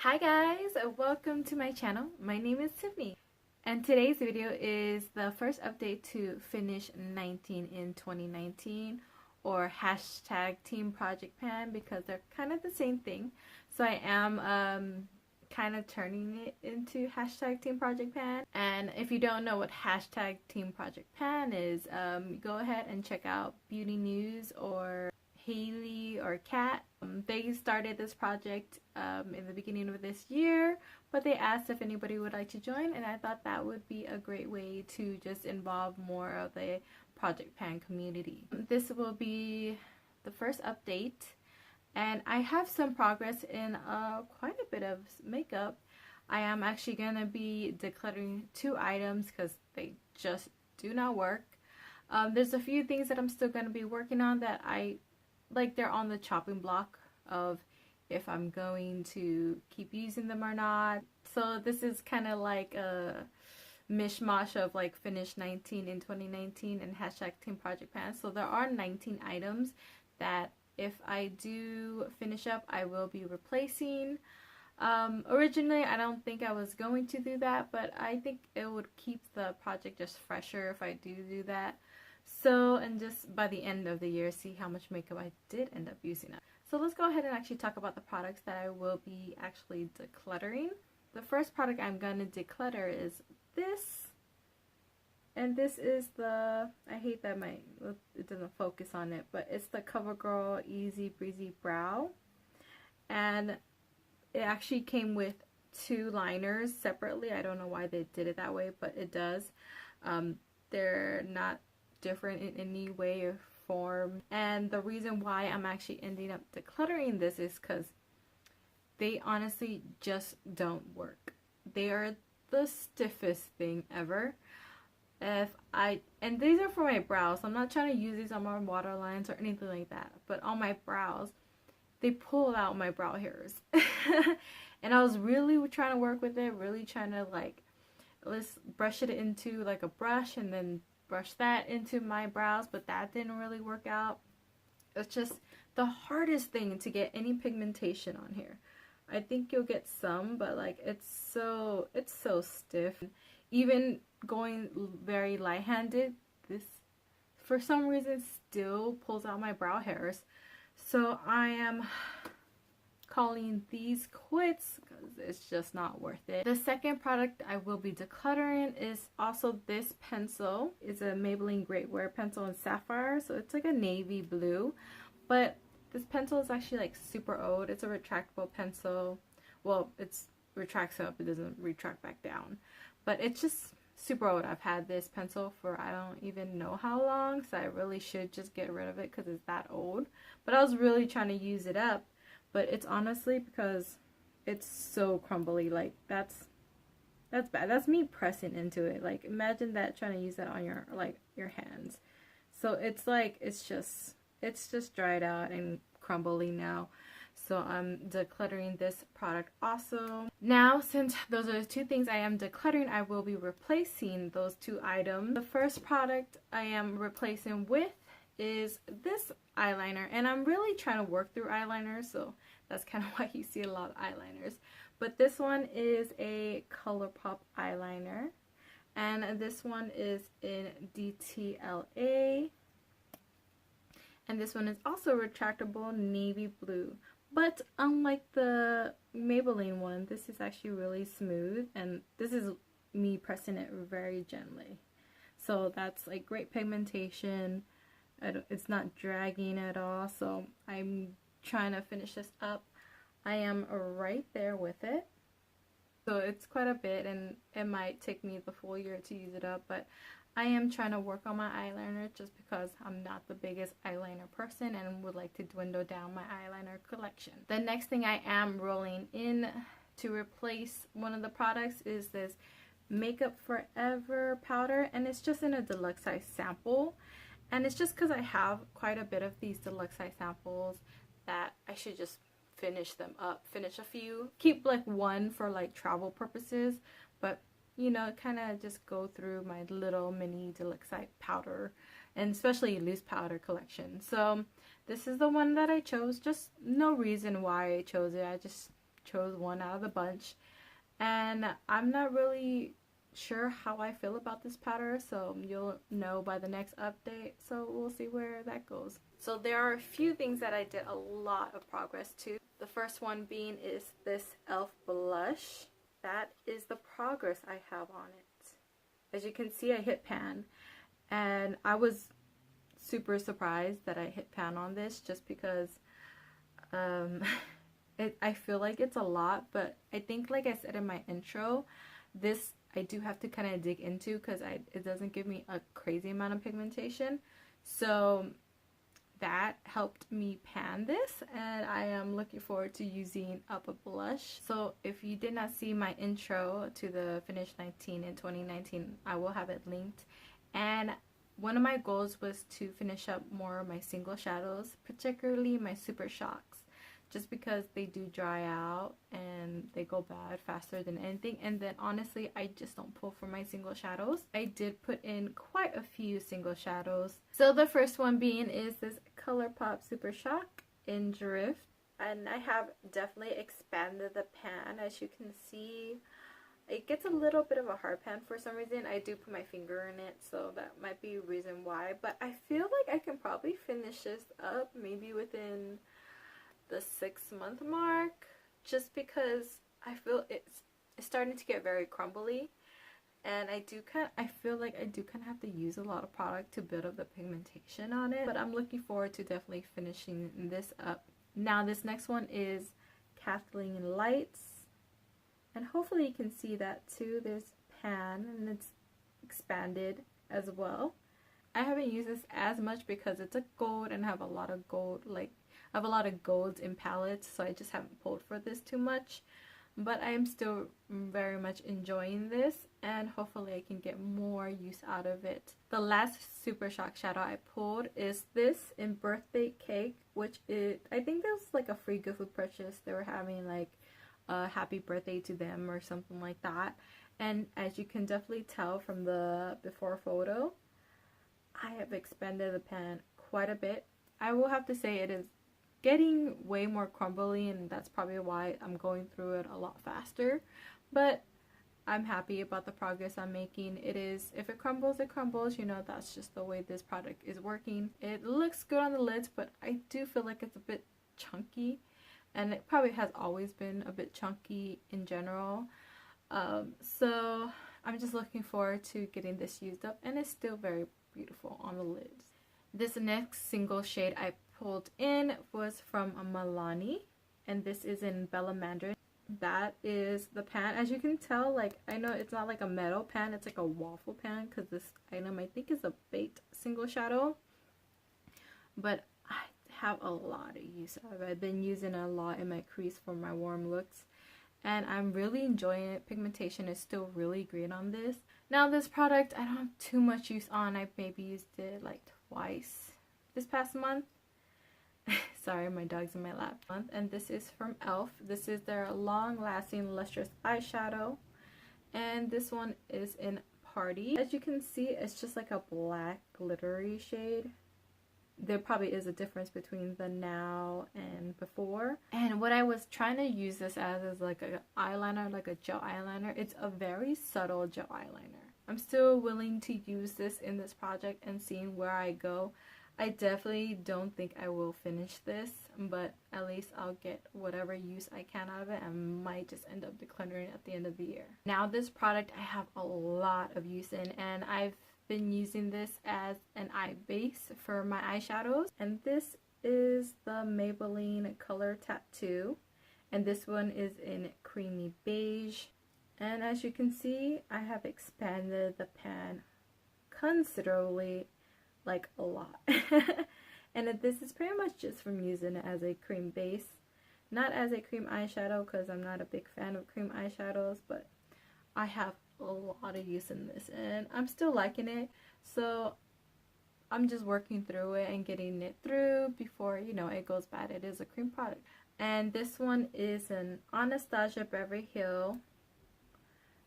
Hi guys, welcome to my channel. My name is Tiffany and today's video is the first update to finish 19 in 2019 or hashtag teamprojectpan because they're kind of the same thing. So I am kind of turning it into hashtag teamprojectpan, and if you don't know what hashtag teamprojectpan is, go ahead and check out Beauty News or Haley or Kat. They started this project in the beginning of this year, but they asked if anybody would like to join, and I thought that would be a great way to just involve more of the Project Pan community. This will be the first update, and I have some progress in quite a bit of makeup. I am actually going to be decluttering 2 items because they just do not work. There's a few things that I'm still going to be working on that they're on the chopping block of if I'm going to keep using them or not. So this is kind of like a mishmash of like finish 19 in 2019 and hashtag teamprojectpan. So there are 19 items that if I do finish up, I will be replacing. Originally I don't think I was going to do that, but I think it would keep the project just fresher if I do that. So, and just by the end of the year, see how much makeup I did end up using up. So let's go ahead and actually talk about the products that I will be actually decluttering. The first product I'm going to declutter is this. And this is the, I hate that it doesn't focus on it, but it's the CoverGirl Easy Breezy Brow. And it actually came with 2 liners separately. I don't know why they did it that way, but it does. They're not different in any way or form, and the reason why I'm actually ending up decluttering this is because they honestly just don't work. They are the stiffest thing ever. And these are for my brows, so I'm not trying to use these on my waterlines or anything like that, but on my brows they pull out my brow hairs. And I was really trying to work with it, really trying to let's brush it into like a brush and then brush that into my brows, but that didn't really work out. It's just the hardest thing to get any pigmentation on here. I think you'll get some, but it's so stiff. Even going very light-handed, this for some reason still pulls out my brow hairs. So I am calling these quits because it's just not worth it. The second product I will be decluttering is also this pencil. It's a Maybelline Great Wear pencil in sapphire, so it's like a navy blue, but this pencil is actually super old. It's a retractable pencil. Well, it retracts up, it doesn't retract back down, but it's just super old. I've had this pencil for I don't even know how long, so I really should just get rid of it because it's that old. But I was really trying to use it up, but it's honestly because it's so crumbly. That's bad. That's me pressing into it. Imagine that, trying to use that on your hands. So it's it's just dried out and crumbly now. So I'm decluttering this product also. Now, since those are the 2 things I am decluttering, I will be replacing those 2 items. The first product I am replacing with is this eyeliner, and I'm really trying to work through eyeliners, so that's kind of why you see a lot of eyeliners. But this one is a Colourpop eyeliner, and this one is in DTLA, and this one is also retractable navy blue. But unlike the Maybelline one, this is actually really smooth, and this is me pressing it very gently. So that's great pigmentation. It's not dragging at all, so I'm trying to finish this up. I am right there with it. So it's quite a bit, and it might take me the full year to use it up, but I am trying to work on my eyeliner just because I'm not the biggest eyeliner person and would like to dwindle down my eyeliner collection. The next thing I am rolling in to replace one of the products is this Makeup Forever powder, and it's just in a deluxe size sample. And it's just because I have quite a bit of these deluxe size samples that I should just finish them up, finish a few, keep 1 for travel purposes, but kind of just go through my little mini deluxe size powder, and especially loose powder collection. So this is the one that I chose. Just no reason why I chose it. I just chose one out of the bunch, and I'm not really sure how I feel about this powder, so you'll know by the next update, so we'll see where that goes. So there are a few things that I did a lot of progress to. The first one being is this e.l.f. blush. That is the progress I have on it. As you can see, I hit pan, and I was super surprised that I hit pan on this, just because I feel like it's a lot, but I think, like I said in my intro, this I do have to kind of dig into because it doesn't give me a crazy amount of pigmentation. So that helped me pan this, and I am looking forward to using up a blush. So if you did not see my intro to the Finish 19 in 2019, I will have it linked. And one of my goals was to finish up more of my single shadows, particularly my Super Shocks, just because they do dry out and they go bad faster than anything. And then honestly, I just don't pull for my single shadows. I did put in quite a few single shadows. So the first one being is this Colourpop Super Shock in Drift. And I have definitely expanded the pan. As you can see, it gets a little bit of a hard pan for some reason. I do put my finger in it, so that might be a reason why. But I feel like I can probably finish this up maybe within the 6-month mark, just because I feel it's starting to get very crumbly, and I feel like I do kind of have to use a lot of product to build up the pigmentation on it. But I'm looking forward to definitely finishing this up. Now this next one is Kathleen Lights, and hopefully you can see that too. There's pan and it's expanded as well. I haven't used this as much because it's a gold and I have a lot of gold, I have a lot of golds in palettes, so I just haven't pulled for this too much. But I am still very much enjoying this, and hopefully I can get more use out of it. The last Super Shock shadow I pulled is this in Birthday Cake, which I think that was like a free gift with purchase. They were having like a happy birthday to them or something like that. And as you can definitely tell from the before photo, I have expanded the pan quite a bit. I will have to say it is getting way more crumbly, and that's probably why I'm going through it a lot faster. But I'm happy about the progress I'm making. It is, if it crumbles, it crumbles. You know, that's just the way this product is working. It looks good on the lids, but I do feel like it's a bit chunky, and it probably has always been a bit chunky in general. So I'm just looking forward to getting this used up, and it's still very beautiful on the lids. This next single shade I pulled in was from Milani, and this is in Belem Mandarin. That is the pan. As you can tell, like, I know it's not like a metal pan, it's like a waffle pan, because this item I think is a baked single shadow, but I have a lot of use out of it. I've been using it a lot in my crease for my warm looks, and I'm really enjoying it. Pigmentation is still really great on this. Now this product I don't have too much use on. I've maybe used it like twice this past month. Sorry, my dog's in my lap. And this is from e.l.f. This is their long-lasting lustrous eyeshadow, and this one is in Party. As you can see, it's just like a black glittery shade. There probably is a difference between the now and before. And what I was trying to use this as is like an eyeliner, like a gel eyeliner. It's a very subtle gel eyeliner. I'm still willing to use this in this project and seeing where I go. I definitely don't think I will finish this, but at least I'll get whatever use I can out of it, and might just end up decluttering at the end of the year. Now this product I have a lot of use in, and I've been using this as an eye base for my eyeshadows, and this is the Maybelline Color Tattoo, and this one is in Creamy Beige. And as you can see, I have expanded the pan considerably, like a lot. And this is pretty much just from using it as a cream base, not as a cream eyeshadow, because I'm not a big fan of cream eyeshadows, but I have a lot of use in this and I'm still liking it, so I'm just working through it and getting it through before, you know, it goes bad. It is a cream product. And this one is an Anastasia Beverly Hills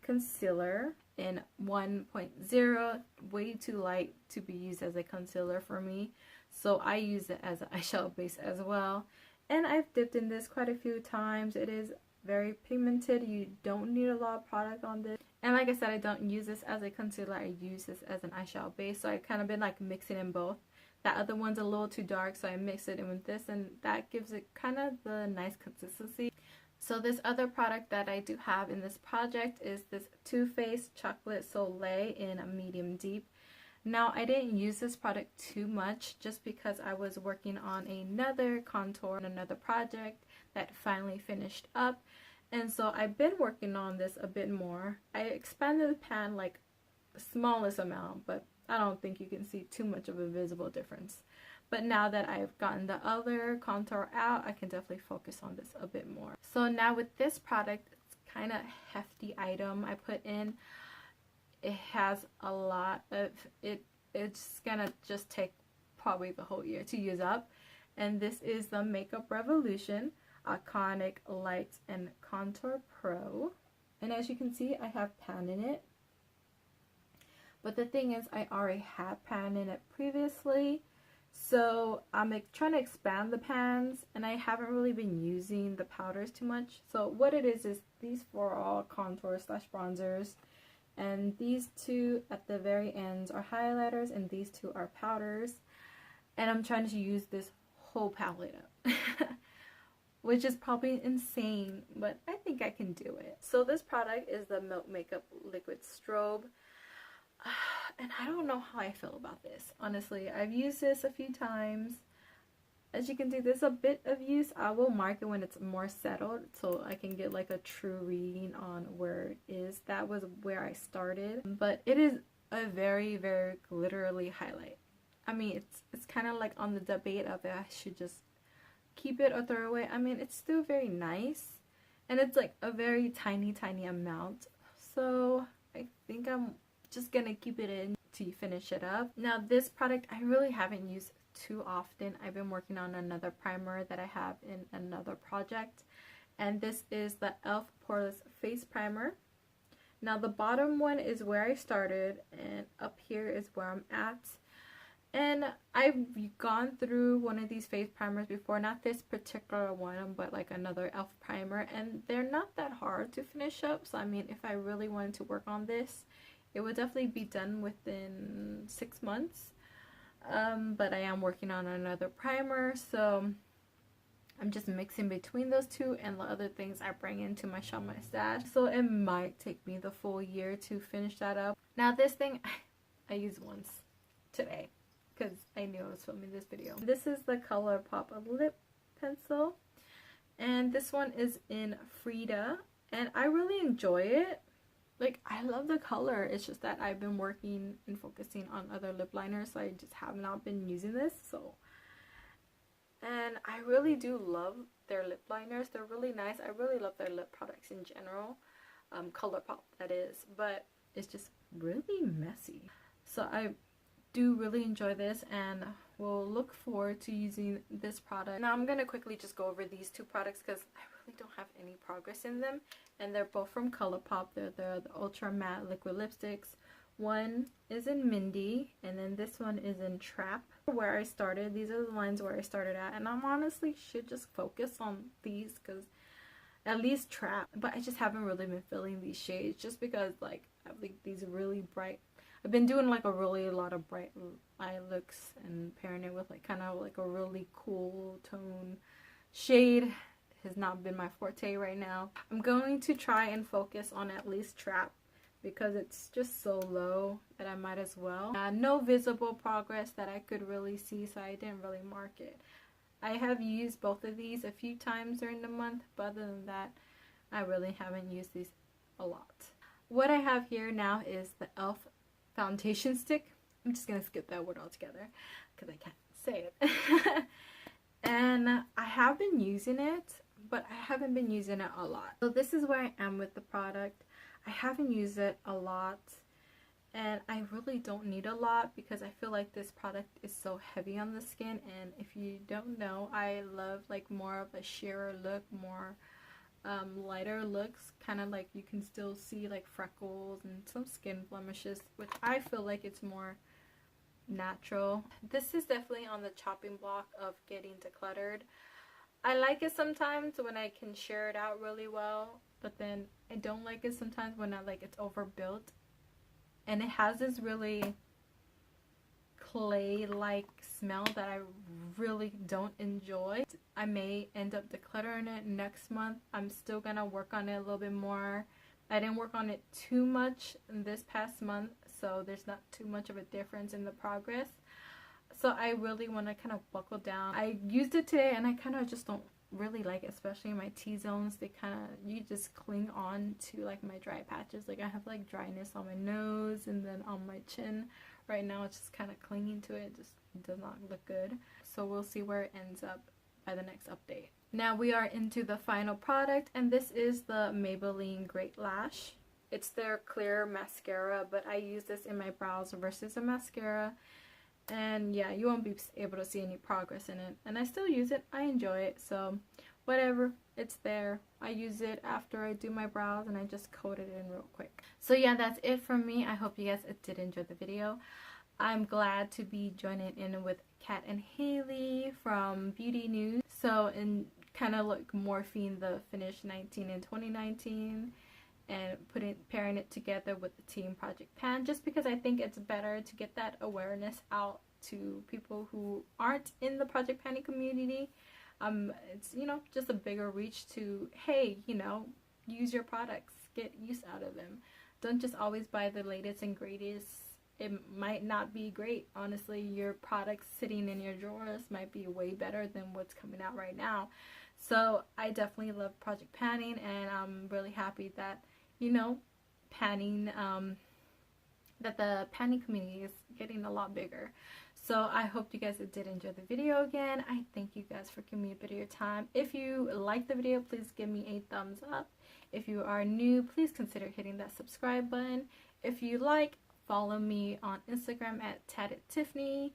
concealer in 1.0, way too light to be used as a concealer for me, so I use it as an eyeshadow base as well. And I've dipped in this quite a few times. It is very pigmented. You don't need a lot of product on this. And like I said, I don't use this as a concealer. I use this as an eyeshadow base. So I kind of been like mixing in both. That other one's a little too dark, so I mix it in with this, and that gives it kind of the nice consistency. So this other product that I do have in this project is this Too Faced Chocolate Soleil in a medium deep. Now, I didn't use this product too much just because I was working on another contour and another project that finally finished up. And so I've been working on this a bit more. I expanded the pan like the smallest amount, but I don't think you can see too much of a visible difference. But now that I've gotten the other contour out, I can definitely focus on this a bit more. So now with this product, it's kind of hefty item I put in. It has a lot of it. It's gonna just take probably the whole year to use up. And this is the Makeup Revolution Iconic Lights and Contour Pro. And as you can see, I have pan in it. But the thing is, I already had pan in it previously. So I'm trying to expand the pans, and I haven't really been using the powders too much. So what it is these four are all contours slash bronzers. And these two at the very ends are highlighters, and these two are powders. And I'm trying to use this whole palette up. Which is probably insane, but I think I can do it. So this product is the Milk Makeup Liquid Strobe. And I don't know how I feel about this. Honestly, I've used this a few times. As you can see, there's a bit of use. I will mark it when it's more settled so I can get like a true reading on where it is. That was where I started. But it is a very, very glittery highlight. I mean, it's kind of like on the debate of it. I should just keep it or throw it away. I mean, it's still very nice. And it's like a very tiny, tiny amount. So I think I'm just gonna keep it in to finish it up. Now this product I really haven't used too often. I've been working on another primer that I have in another project, and this is the e.l.f. Poreless Face Primer. Now the bottom one is where I started, and up here is where I'm at. And I've gone through one of these face primers before, not this particular one, but like another e.l.f. primer, and they're not that hard to finish up. So I mean, if I really wanted to work on this, it would definitely be done within 6 months. But I am working on another primer, so I'm just mixing between those two and the other things I bring into my shop, my stash. So it might take me the full year to finish that up. Now this thing, I used once today because I knew I was filming this video. This is the Colourpop Lip Pencil, and this one is in Frida, and I really enjoy it. Like, I love the color. It's just that I've been working and focusing on other lip liners, so I just have not been using this. So, and I really do love their lip liners. They're really nice. I really love their lip products in general. Colourpop, that is. But it's just really messy. So I do really enjoy this, and will look forward to using this product. Now I'm going to quickly just go over these two products because I really don't have any progress in them. And they're both from Colourpop. They're the Ultra Matte Liquid Lipsticks. One is in Mindy, and then this one is in Trap. Where I started, these are the lines where I started at, and I'm honestly should just focus on these because at least Trap. But I just haven't really been feeling these shades just because like I have like these really bright. I've been doing like a lot of bright eye looks and pairing it with like kind of like a really cool tone shade. Has not been my forte right now. I'm going to try and focus on at least Trap because it's just so low that I might as well. No visible progress that I could really see, so I didn't really mark it. I have used both of these a few times during the month, but other than that, I really haven't used these a lot. What I have here now is the e.l.f. foundation stick. I'm just gonna skip that word altogether because I can't say it. And I have been using it, but I haven't been using it a lot. So this is where I am with the product. I haven't used it a lot, and I really don't need a lot because I feel like this product is so heavy on the skin. And if you don't know, I love like more of a sheerer look, more lighter looks, kind of like you can still see like freckles and some skin blemishes, which I feel like it's more natural. This is definitely on the chopping block of getting decluttered. I like it sometimes when I can share it out really well, but then I don't like it sometimes when I like it's overbuilt. And it has this really clay-like smell that I really don't enjoy. I may end up decluttering it next month. I'm still gonna work on it a little bit more. I didn't work on it too much this past month, so there's not too much of a difference in the progress. So I really want to kind of buckle down. I used it today and I kind of just don't really like it, especially in my T-zones. They kind of, you just cling on to like my dry patches. Like I have like dryness on my nose and then on my chin. Right now it's just kind of clinging to it. It just does not look good. So we'll see where it ends up by the next update. Now we are into the final product, and this is the Maybelline Great Lash. It's their clear mascara, but I use this in my brows versus a mascara. And yeah, you won't be able to see any progress in it, and I still use it. I enjoy it, so whatever, it's there. I use it after I do my brows and I just coat it in real quick. So yeah, that's it from me. I hope you guys did enjoy the video. I'm glad to be joining in with Kat and Haley from Beauty News, so in kind of like morphing the Finish 19 and 2019 and pairing it together with the Team Project Pan, just because I think it's better to get that awareness out to people who aren't in the Project Panning community. It's, you know, just a bigger reach to, hey, you know, use your products, get use out of them. Don't just always buy the latest and greatest. It might not be great. Honestly, your products sitting in your drawers might be way better than what's coming out right now. So I definitely love Project Panning, and I'm really happy that, you know, panning, that the panning community is getting a lot bigger. So I hope you guys did enjoy the video again. I thank you guys for giving me a bit of your time. If you liked the video, please give me a thumbs up. If you are new, please consider hitting that subscribe button. If you like, follow me on Instagram at TattedTiffany.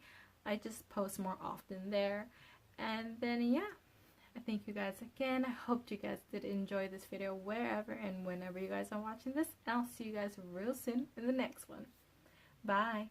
I just post more often there. And then yeah, I thank you guys again. I hope you guys did enjoy this video wherever and whenever you guys are watching this. And I'll see you guys real soon in the next one. Bye.